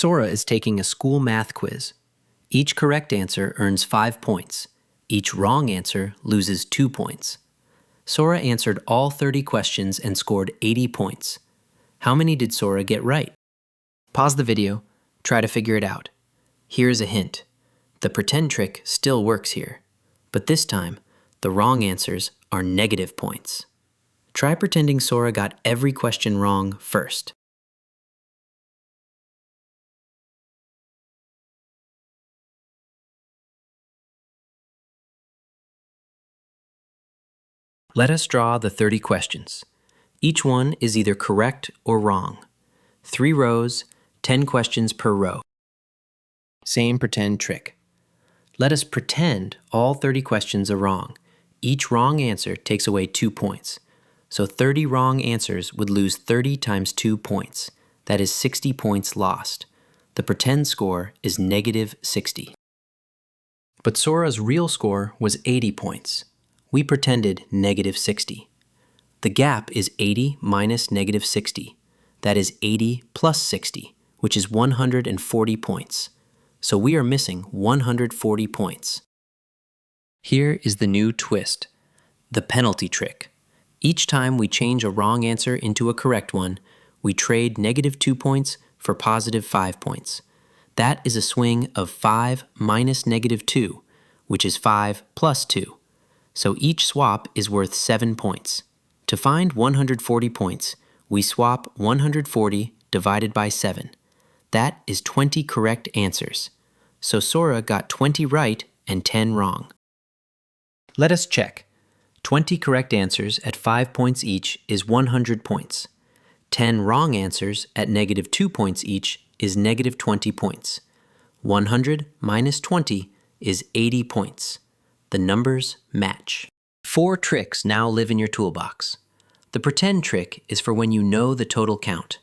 Sora is taking a school math quiz. Each correct answer earns 5 points. Each wrong answer loses 2 points. Sora answered all 30 questions and scored 80 points. How many did Sora get right? Pause the video, try to figure it out. Here's a hint. The pretend trick still works here, but this time, the wrong answers are negative points. Try pretending Sora got every question wrong first. Let us draw the 30 questions. Each one is either correct or wrong. 3 rows, 10 questions per row. Same pretend trick. Let us pretend all 30 questions are wrong. Each wrong answer takes away 2 points. So 30 wrong answers would lose 30 times 2 points. That is 60 points lost. The pretend score is negative 60. But Sora's real score was 80 points. We pretended negative 60. The gap is 80 minus negative 60. That is 80 plus 60, which is 140 points. So we are missing 140 points. Here is the new twist, the penalty trick. Each time we change a wrong answer into a correct one, we trade negative 2 points for positive 5 points. That is a swing of 5 minus negative 2, which is 5 plus 2. So each swap is worth 7 points. To find 140 points, we swap 140 divided by 7. That is 20 correct answers. So Sora got 20 right and 10 wrong. Let us check. 20 correct answers at 5 points each is 100 points. 10 wrong answers at negative 2 points each is negative 20 points. 100 minus 20 is 80 points. The numbers match. 4 tricks now live in your toolbox. The pretend trick is for when you know the total count.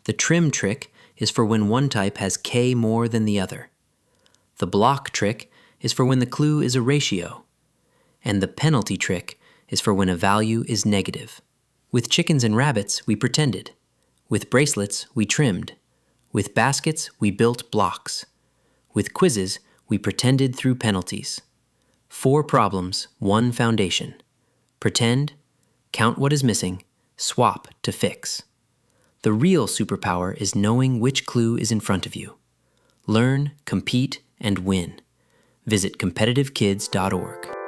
The trim trick is for when one type has k more than the other. The block trick is for when the clue is a ratio. And the penalty trick is for when a value is negative. With chickens and rabbits, we pretended. With bracelets, we trimmed. With baskets, we built blocks. With quizzes, we pretended through penalties. 4 problems, 1 foundation. Pretend, count what is missing, swap to fix. The real superpower is knowing which clue is in front of you. Learn, compete, and win. Visit competitivekids.org.